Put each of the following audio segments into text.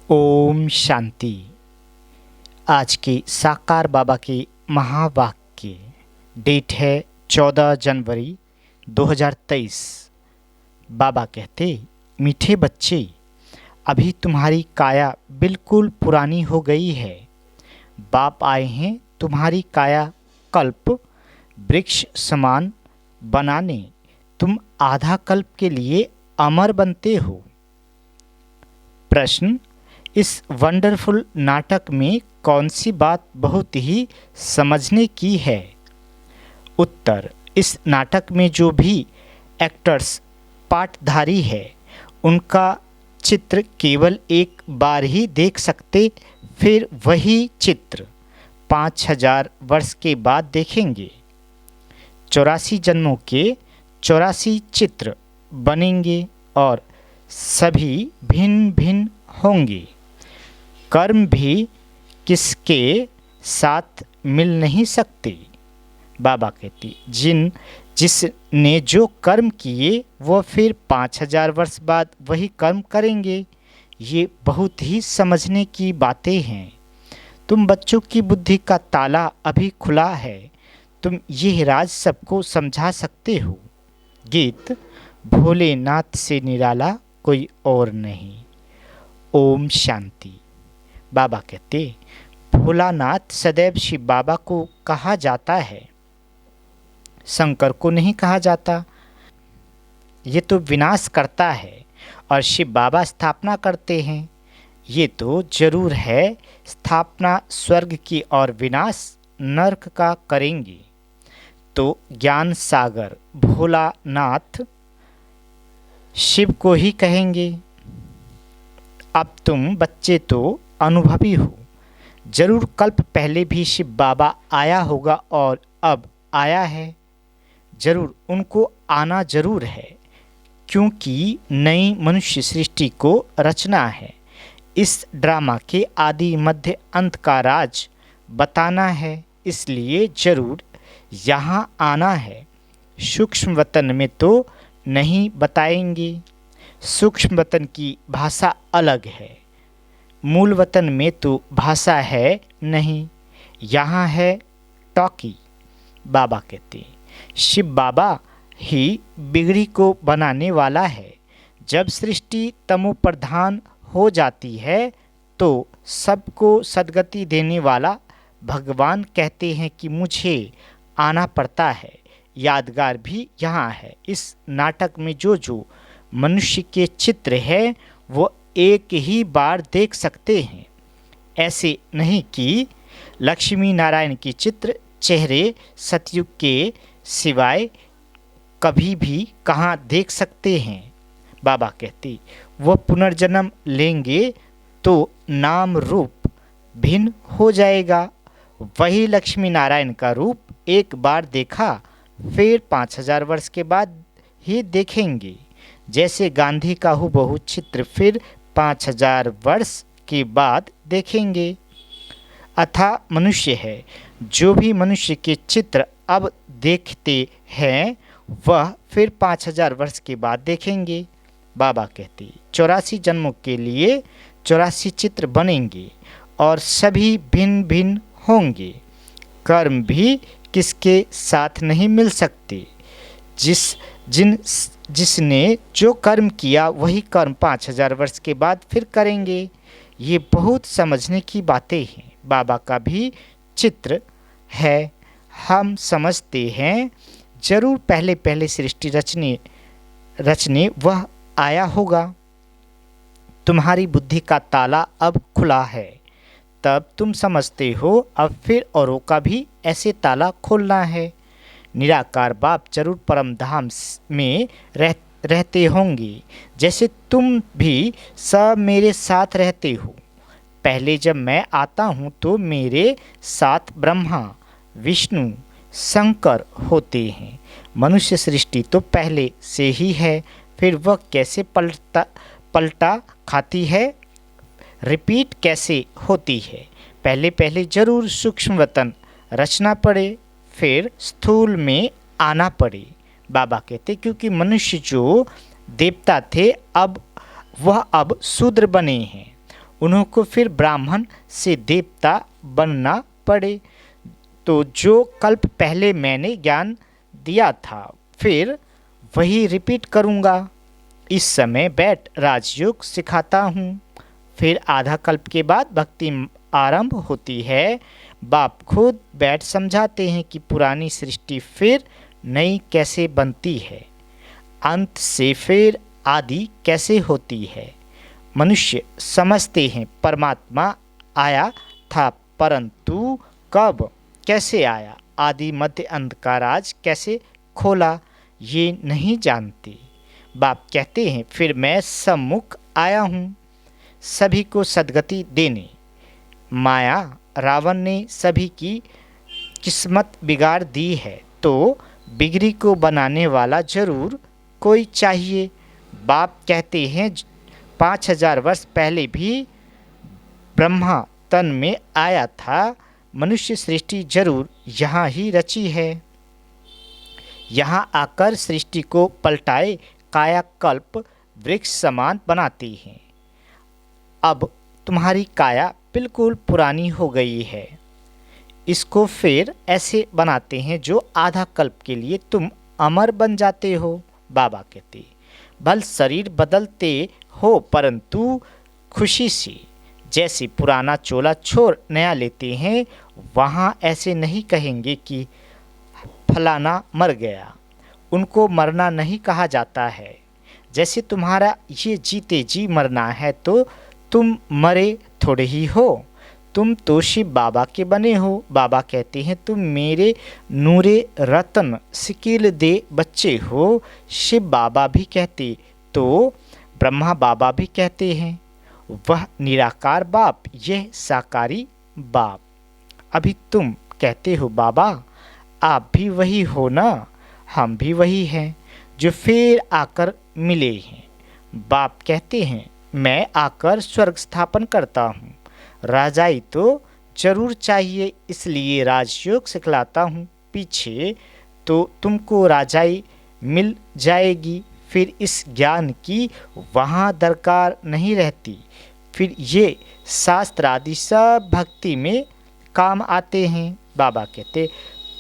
ओम शांति। आज के साकार बाबा के महावाक्य डेट है 14 जनवरी 2023। बाबा कहते, मीठे बच्चे, अभी तुम्हारी काया बिल्कुल पुरानी हो गई है। बाप आए हैं तुम्हारी काया कल्प वृक्ष समान बनाने। तुम आधा कल्प के लिए अमर बनते हो। प्रश्न, इस वंडरफुल नाटक में कौन सी बात बहुत ही समझने की है? उत्तर, इस नाटक में जो भी एक्टर्स पाठधारी है उनका चित्र केवल एक बार ही देख सकते, फिर वही चित्र 5000 वर्ष के बाद देखेंगे। 84 जन्मों के 84 चित्र बनेंगे और सभी भिन्न भिन्न होंगे। कर्म भी किसके साथ मिल नहीं सकते। बाबा कहते, जिसने जो कर्म किए वो फिर 5000 वर्ष बाद वही कर्म करेंगे। ये बहुत ही समझने की बातें हैं। तुम बच्चों की बुद्धि का ताला अभी खुला है। तुम ये राज सबको समझा सकते हो। गीत, भोलेनाथ से निराला कोई और नहीं। ओम शांति। बाबा कहते, भोलानाथ सदैव शिव बाबा को कहा जाता है, शंकर को नहीं कहा जाता। ये तो विनाश करता है और शिव बाबा स्थापना करते हैं। ये तो जरूर है, स्थापना स्वर्ग की और विनाश नरक का करेंगे। तो ज्ञान सागर भोलानाथ शिव को ही कहेंगे। अब तुम बच्चे तो अनुभवी हो। जरूर कल्प पहले भी शिव बाबा आया होगा और अब आया है। जरूर उनको आना जरूर है, क्योंकि नई मनुष्य सृष्टि को रचना है। इस ड्रामा के आदि मध्य अंत का राज बताना है, इसलिए जरूर यहाँ आना है। सूक्ष्म वतन में तो नहीं बताएंगे। सूक्ष्म वतन की भाषा अलग है, मूल वतन में तो भाषा है नहीं। यहाँ है टॉकी। बाबा कहते, शिव बाबा ही बिगड़ी को बनाने वाला है। जब सृष्टि तमो प्रधान हो जाती है तो सबको सद्गति देने वाला भगवान कहते हैं कि मुझे आना पड़ता है। यादगार भी यहाँ है। इस नाटक में जो जो मनुष्य के चित्र हैं वो एक ही बार देख सकते हैं। ऐसे नहीं कि लक्ष्मी नारायण के चित्र चेहरे सतयुग के सिवाय कभी भी कहाँ देख सकते हैं। बाबा कहते, वो पुनर्जन्म लेंगे तो नाम रूप भिन्न हो जाएगा। वही लक्ष्मी नारायण का रूप एक बार देखा, फिर 5000 वर्ष के बाद ही देखेंगे। जैसे गांधी का हूबहू चित्र फिर 5000 वर्ष के बाद देखेंगे। अथा मनुष्य है, जो भी मनुष्य के चित्र अब देखते हैं वह फिर 5000 वर्ष के बाद देखेंगे। बाबा कहते, 84 जन्मों के लिए 84 चित्र बनेंगे और सभी भिन्न भिन्न होंगे। कर्म भी किसके साथ नहीं मिल सकते। जिसने जो कर्म किया वही कर्म 5000 वर्ष के बाद फिर करेंगे। ये बहुत समझने की बातें हैं। बाबा का भी चित्र है, हम समझते हैं। जरूर पहले पहले सृष्टि रचने वह आया होगा। तुम्हारी बुद्धि का ताला अब खुला है, तब तुम समझते हो। अब फिर औरों का भी ऐसे ताला खोलना है। निराकार बाप जरूर परम धाम में रहते होंगे, जैसे तुम भी सब मेरे साथ रहते हो। पहले जब मैं आता हूँ तो मेरे साथ ब्रह्मा विष्णु शंकर होते हैं। मनुष्य सृष्टि तो पहले से ही है, फिर वह कैसे पलटा खाती है, रिपीट कैसे होती है। पहले पहले जरूर सूक्ष्म वतन रचना पड़े, फिर स्थूल में आना पड़े। बाबा कहते, क्योंकि मनुष्य जो देवता थे अब शूद्र बने हैं। उनको फिर ब्राह्मण से देवता बनना पड़े। तो जो कल्प पहले मैंने ज्ञान दिया था फिर वही रिपीट करूँगा। इस समय बैठ राजयोग सिखाता हूँ। फिर आधा कल्प के बाद भक्ति आरंभ होती है। बाप खुद बैठ समझाते हैं कि पुरानी सृष्टि फिर नई कैसे बनती है, अंत से फिर आदि कैसे होती है। मनुष्य समझते हैं परमात्मा आया था, परंतु कब, कैसे आया, आदि मध्य अंत का राज कैसे खोला, ये नहीं जानते। बाप कहते हैं फिर मैं सम्मुख आया हूँ सभी को सद्गति देने। माया रावण ने सभी की किस्मत बिगाड़ दी है, तो बिगड़ी को बनाने वाला जरूर कोई चाहिए। बाप कहते हैं 5000 वर्ष पहले भी ब्रह्मा तन में आया था। मनुष्य सृष्टि जरूर यहाँ ही रची है। यहाँ आकर सृष्टि को पलटाए कायाकल्प वृक्ष समान बनाते हैं। अब तुम्हारी काया बिल्कुल पुरानी हो गई है। इसको फिर ऐसे बनाते हैं जो आधा कल्प के लिए तुम अमर बन जाते हो। बाबा कहते भल शरीर बदलते हो परंतु खुशी से। जैसे पुराना चोला छोड़ नया लेते हैं, वहाँ ऐसे नहीं कहेंगे कि फलाना मर गया। उनको मरना नहीं कहा जाता है। जैसे तुम्हारा ये जीते जी मरना है तो तुम मरे थोड़े ही हो। तुम तो शिव बाबा के बने हो। बाबा कहते हैं तुम मेरे नूरे रतन सिकील दे बच्चे हो। शिव बाबा भी कहते तो ब्रह्मा बाबा भी कहते हैं। वह निराकार बाप, यह साकारी बाप। अभी तुम कहते हो बाबा आप भी वही हो ना, हम भी वही हैं जो फिर आकर मिले हैं। बाप कहते हैं मैं आकर स्वर्ग स्थापन करता हूँ। राजाई तो जरूर चाहिए, इसलिए राजयोग सिखलाता हूँ। पीछे तो तुमको राजाई मिल जाएगी, फिर इस ज्ञान की वहाँ दरकार नहीं रहती। फिर ये शास्त्र आदि सब भक्ति में काम आते हैं। बाबा कहते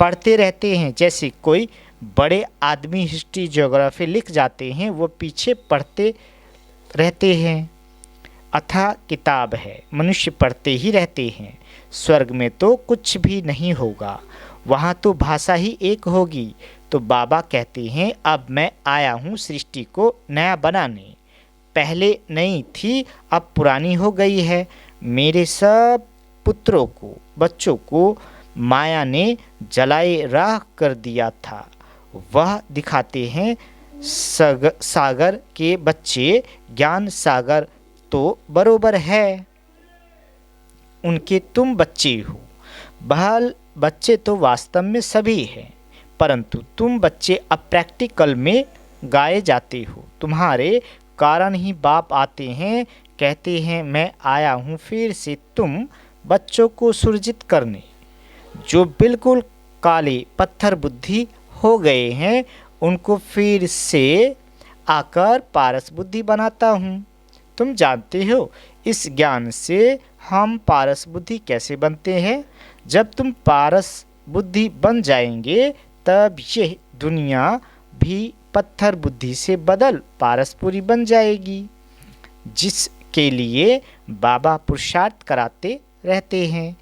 पढ़ते रहते हैं। जैसे कोई बड़े आदमी हिस्ट्री ज्योग्राफी लिख जाते हैं, वो पीछे पढ़ते रहते हैं। अथाह किताब है, मनुष्य पढ़ते ही रहते हैं। स्वर्ग में तो कुछ भी नहीं होगा, वहाँ तो भाषा ही एक होगी। तो बाबा कहते हैं अब मैं आया हूँ सृष्टि को नया बनाने। पहले नई थी, अब पुरानी हो गई है। मेरे सब पुत्रों को, बच्चों को माया ने जलाए राख कर दिया था। वह दिखाते हैं सागर के बच्चे, ज्ञान सागर तो बरोबर है उनके तुम बच्चे हो। बहल बच्चे तो वास्तव में सभी हैं, परंतु तुम बच्चे अब प्रैक्टिकल में गाए जाते हो। तुम्हारे कारण ही बाप आते हैं, कहते हैं मैं आया हूँ फिर से तुम बच्चों को सुरजित करने। जो बिल्कुल काले पत्थर बुद्धि हो गए हैं उनको फिर से आकर पारस बुद्धि बनाता हूँ। तुम जानते हो इस ज्ञान से हम पारस बुद्धि कैसे बनते हैं। जब तुम पारस बुद्धि बन जाएंगे तब यह दुनिया भी पत्थर बुद्धि से बदल पारसपुरी बन जाएगी, जिसके लिए बाबा पुरुषार्थ कराते रहते हैं।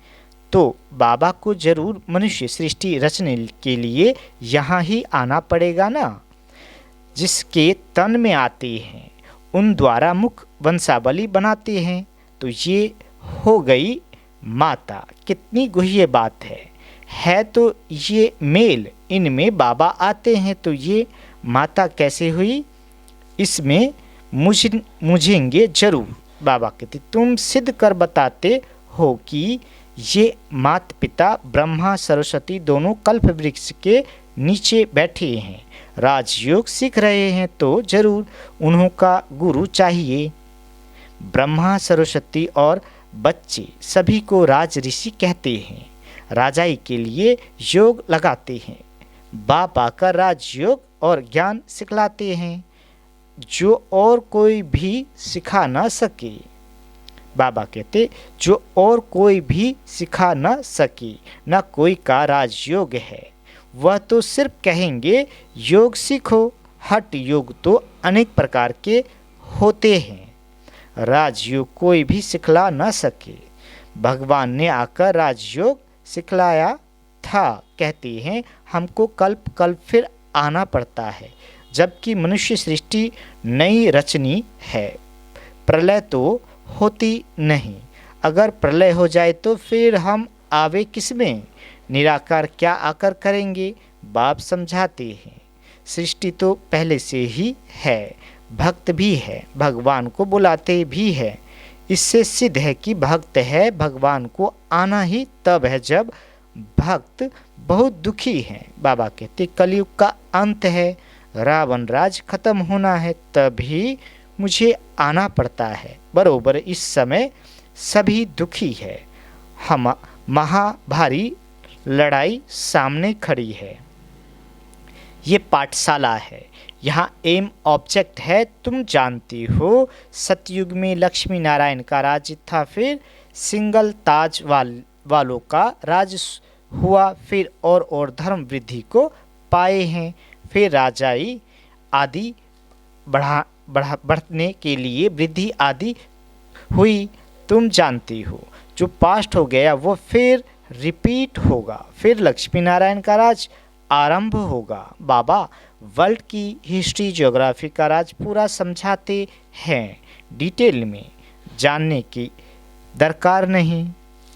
तो बाबा को जरूर मनुष्य सृष्टि रचने के लिए यहाँ ही आना पड़ेगा ना। जिसके तन में आते हैं उन द्वारा मुख वंशावली बनाते हैं। तो ये हो गई माता। कितनी गुह्य बात है तो ये मेल, इनमें बाबा आते हैं तो ये माता कैसे हुई, इसमें मुझेंगे जरूर। बाबा कहते तुम सिद्ध कर बताते हो कि ये माता पिता ब्रह्मा सरस्वती दोनों कल्प वृक्ष के नीचे बैठे हैं, राजयोग सीख रहे हैं, तो जरूर उन्हों का गुरु चाहिए। ब्रह्मा सरस्वती और बच्चे सभी को राज ऋषि कहते हैं। राजाई के लिए योग लगाते हैं। बाप आकर राजयोग और ज्ञान सिखलाते हैं जो और कोई भी सिखा ना सके। बाबा कहते जो और कोई भी सिखा न सके, न कोई का राजयोग है। वह तो सिर्फ कहेंगे योग सीखो। हठ योग तो अनेक प्रकार के होते हैं, राजयोग कोई भी सिखला न सके। भगवान ने आकर राजयोग सिखलाया था। कहते हैं हमको कल्प कल्प फिर आना पड़ता है, जबकि मनुष्य सृष्टि नई रचनी है। प्रलय तो होती नहीं। अगर प्रलय हो जाए तो फिर हम आवे किसमें? निराकार क्या आकर करेंगे? बाप समझाते हैं सृष्टि तो पहले से ही है, भक्त भी है, भगवान को बुलाते भी है। इससे सिद्ध है कि भक्त है। भगवान को आना ही तब है जब भक्त बहुत दुखी हैं। बाबा कहते कलयुग का अंत है, रावण राज खत्म होना है, तभी मुझे आना पड़ता है। बरोबर इस समय सभी दुखी है। हम महाभारी लड़ाई सामने खड़ी है। ये पाठशाला है, यहाँ एम ऑब्जेक्ट है। तुम जानती हो सतयुग में लक्ष्मी नारायण का राज्य था, फिर सिंगल ताज वालों का राज हुआ, फिर और धर्म वृद्धि को पाए हैं, फिर राजाई आदि बढ़ने के लिए वृद्धि आदि हुई। तुम जानती हो जो पास्ट हो गया वो फिर रिपीट होगा, फिर लक्ष्मी नारायण का राज आरंभ होगा। बाबा वर्ल्ड की हिस्ट्री ज्योग्राफी का राज पूरा समझाते हैं, डिटेल में जानने की दरकार नहीं।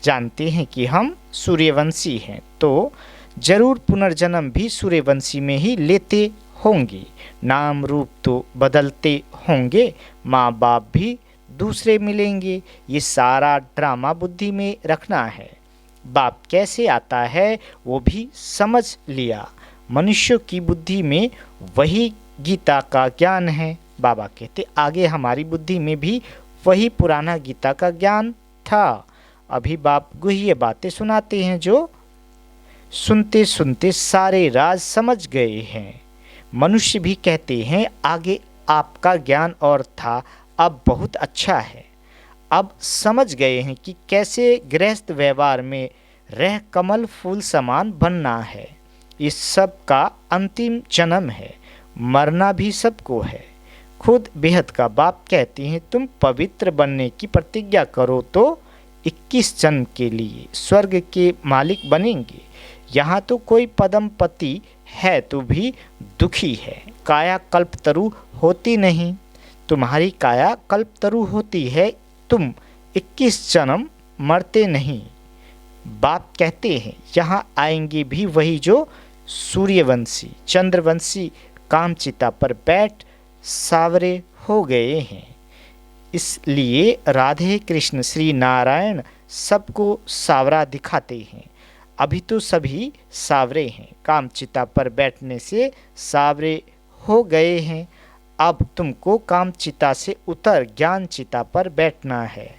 जानते हैं कि हम सूर्यवंशी हैं तो जरूर पुनर्जन्म भी सूर्यवंशी में ही लेते होंगे। नाम रूप तो बदलते होंगे, माँ बाप भी दूसरे मिलेंगे। ये सारा ड्रामा बुद्धि में रखना है। बाप कैसे आता है वो भी समझ लिया। मनुष्य की बुद्धि में वही गीता का ज्ञान है। बाबा कहते आगे हमारी बुद्धि में भी वही पुराना गीता का ज्ञान था। अभी बाप गुह्य बातें सुनाते हैं जो सुनते सुनते सारे राज समझ गए हैं। मनुष्य भी कहते हैं आगे आपका ज्ञान और था, अब बहुत अच्छा है। अब समझ गए हैं कि कैसे गृहस्थ व्यवहार में रह कमल फूल समान बनना है। इस सब का अंतिम जन्म है, मरना भी सबको है। खुद बेहद का बाप कहते हैं तुम पवित्र बनने की प्रतिज्ञा करो तो 21 जन्म के लिए स्वर्ग के मालिक बनेंगे। यहाँ तो कोई पदमपति है तो भी दुखी है। काया कल्पतरु होती नहीं, तुम्हारी काया कल्पतरु होती है। तुम 21 जन्म मरते नहीं। बाप कहते हैं यहाँ आएंगे भी वही जो सूर्यवंशी चंद्रवंशी कामचिता पर बैठ सावरे हो गए हैं। इसलिए राधे कृष्ण श्री नारायण सबको सावरा दिखाते हैं। अभी तो सभी सावरे हैं, कामचिता पर बैठने से सावरे हो गए हैं। अब तुमको कामचिता से उतर ज्ञान चिता पर बैठना है।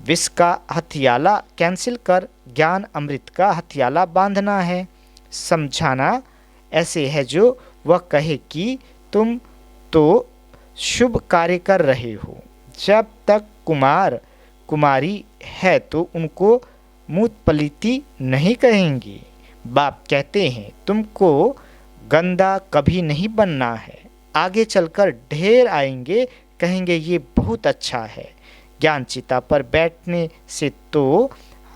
विष का हथियाला कैंसिल कर ज्ञान अमृत का हथियाला बांधना है। समझाना ऐसे है जो वह कहे कि तुम तो शुभ कार्य कर रहे हो। जब तक कुमार कुमारी है तो उनको मूतपलीती नहीं कहेंगे। बाप कहते हैं तुमको गंदा कभी नहीं बनना है। आगे चलकर ढेर आएंगे, कहेंगे ये बहुत अच्छा है। ज्ञान चिता पर बैठने से तो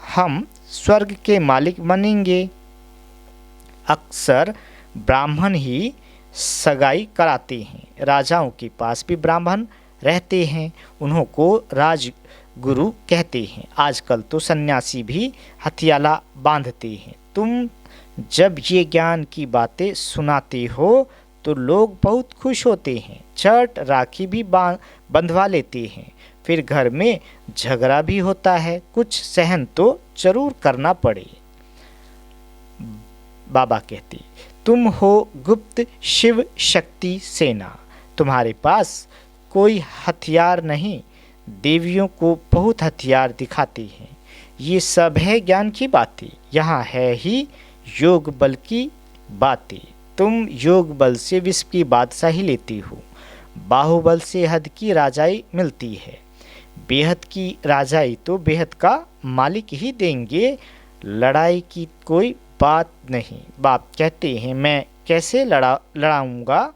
हम स्वर्ग के मालिक बनेंगे। अक्सर ब्राह्मण ही सगाई कराते हैं। राजाओं के पास भी ब्राह्मण रहते हैं, उन्हों को राजगुरु कहते हैं। आजकल तो सन्यासी भी हथियाला बांधते हैं। तुम जब ये ज्ञान की बातें सुनाते हो तो लोग बहुत खुश होते हैं, छठ राखी भी बंधवा लेते हैं। फिर घर में झगड़ा भी होता है, कुछ सहन तो जरूर करना पड़े। बाबा कहते तुम हो गुप्त शिव शक्ति सेना, तुम्हारे पास कोई हथियार नहीं। देवियों को बहुत हथियार दिखाते हैं। ये सब है ज्ञान की बातें, यहाँ है ही योग बल की बातें। तुम योग बल से विश्व की बादशाही लेती हो, बाहुबल से हद की राजाई मिलती है। बेहद की राजाई तो बेहद का मालिक ही देंगे, लड़ाई की कोई बात नहीं। बाप कहते हैं मैं कैसे लड़ाऊंगा,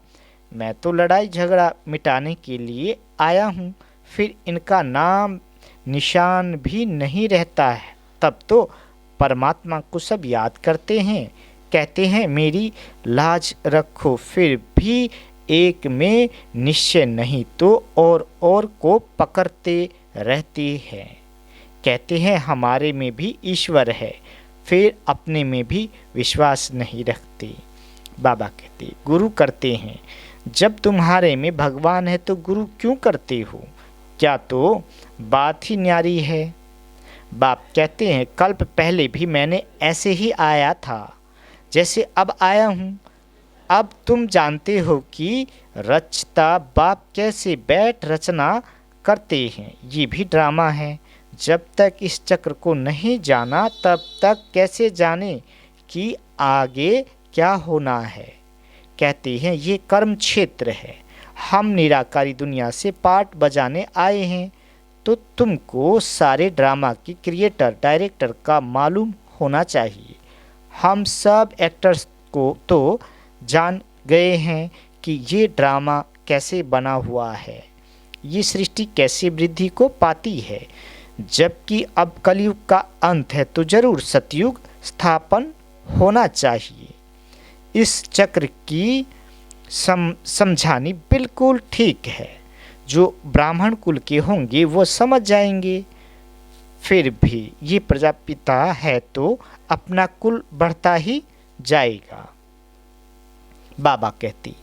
मैं तो लड़ाई झगड़ा मिटाने के लिए आया हूँ, फिर इनका नाम निशान भी नहीं रहता है। तब तो परमात्मा को सब याद करते हैं, कहते हैं मेरी लाज रखो, फिर भी एक में निश्चय नहीं तो और को पकड़ते रहते हैं। कहते हैं हमारे में भी ईश्वर है, फिर अपने में भी विश्वास नहीं रखते। बाबा कहते गुरु करते हैं, जब तुम्हारे में भगवान है तो गुरु क्यों करते हो, क्या तो बात ही न्यारी है। बाप कहते हैं कल्प पहले भी मैंने ऐसे ही आया था जैसे अब आया हूँ। अब तुम जानते हो कि रचता बाप कैसे बैठ रचना करते हैं, ये भी ड्रामा है। जब तक इस चक्र को नहीं जाना तब तक कैसे जाने कि आगे क्या होना है। कहते हैं ये कर्म क्षेत्र है, हम निराकारी दुनिया से पार्ट बजाने आए हैं, तो तुमको सारे ड्रामा की क्रिएटर डायरेक्टर का मालूम होना चाहिए। हम सब एक्टर्स को तो जान गए हैं कि ये ड्रामा कैसे बना हुआ है, ये सृष्टि कैसे वृद्धि को पाती है। जबकि अब कलयुग का अंत है तो जरूर सतयुग स्थापन होना चाहिए। इस चक्र की समझानी बिल्कुल ठीक है, जो ब्राह्मण कुल के होंगे वो समझ जाएंगे। फिर भी ये प्रजापिता है तो अपना कुल बढ़ता ही जाएगा। बाबा कहती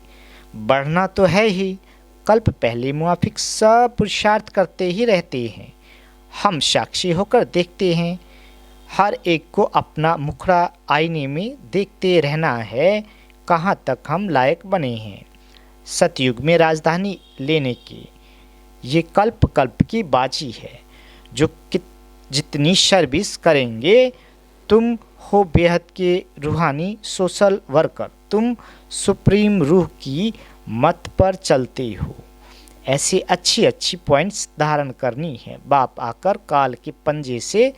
बढ़ना तो है ही, कल्प पहले मुआफिक सब पुरुषार्थ करते ही रहते हैं। हम साक्षी होकर देखते हैं, हर एक को अपना मुखड़ा आईने में देखते रहना है कहाँ तक हम लायक बने हैं सतयुग में राजधानी लेने की। ये कल्प कल्प की बाजी है, जो जितनी सर्विस करेंगे। तुम हो बेहद के रूहानी सोशल वर्कर, तुम सुप्रीम रूह की मत पर चलते हो। ऐसे अच्छी अच्छी पॉइंट्स धारण करनी है। बाप आकर काल के पंजे से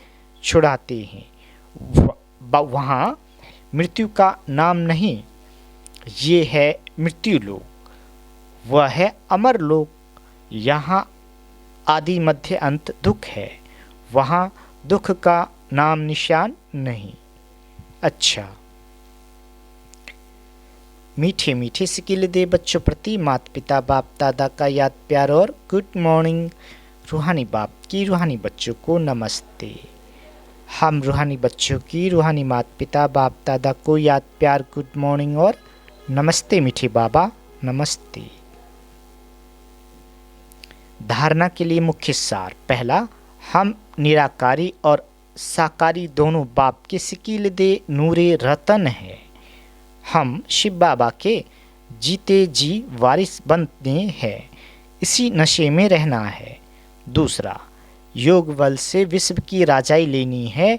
छुड़ाते हैं। वहाँ मृत्यु का नाम नहीं, ये है मृत्यु लोक, वह है अमर लोक। यहाँ आदि मध्य अंत दुख है, वहाँ दुख का नाम निशान नहीं। अच्छा, मीठे मीठे सिकिल दे बच्चों प्रति माता पिता बाप दादा का याद प्यार और गुड मॉर्निंग। रूहानी बाप की रूहानी बच्चों को नमस्ते। हम रूहानी बच्चों की रूहानी माता पिता बाप दादा को याद प्यार गुड मॉर्निंग और नमस्ते मीठे बाबा नमस्ते। धारणा के लिए मुख्य सार। पहला, हम निराकारी और साकारी दोनों बाप के सिकिल दे नूरे रतन है। हम शिव बाबा के जीते जी वारिस बनने हैं, इसी नशे में रहना है। दूसरा, योग बल से विश्व की राजाई लेनी है,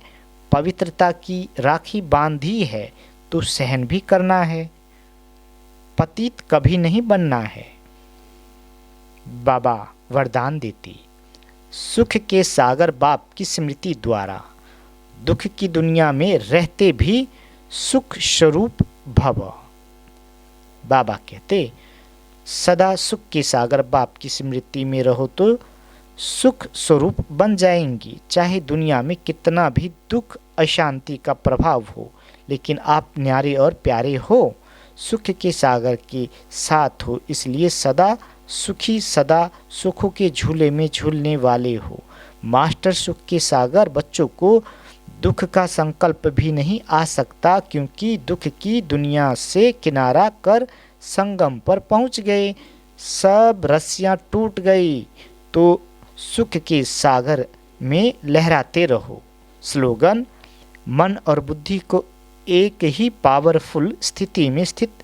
पवित्रता की राखी बांधी है तो सहन भी करना है, पतित कभी नहीं बनना है। बाबा वरदान देती, सुख के सागर बाप की स्मृति द्वारा दुख की दुनिया में रहते भी सुख स्वरूप भव। बाबा कहते सदा सुख के सागर बाप की स्मृति में रहो तो सुख स्वरूप बन जाएंगी। चाहे दुनिया में कितना भी दुख अशांति का प्रभाव हो, लेकिन आप न्यारे और प्यारे हो, सुख के सागर के साथ हो, इसलिए सदा सुखी, सदा सुखों के झूले में झूलने वाले हो। मास्टर सुख के सागर, बच्चों को दुख का संकल्प भी नहीं आ सकता, क्योंकि दुख की दुनिया से किनारा कर संगम पर पहुंच गए, सब रस्सियां टूट गई, तो सुख के सागर में लहराते रहो। स्लोगन, मन और बुद्धि को एक ही पावरफुल स्थिति में स्थित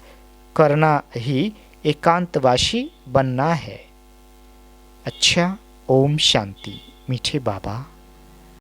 करना ही एकांतवासी बनना है। अच्छा, ओम शांति मीठे बाबा।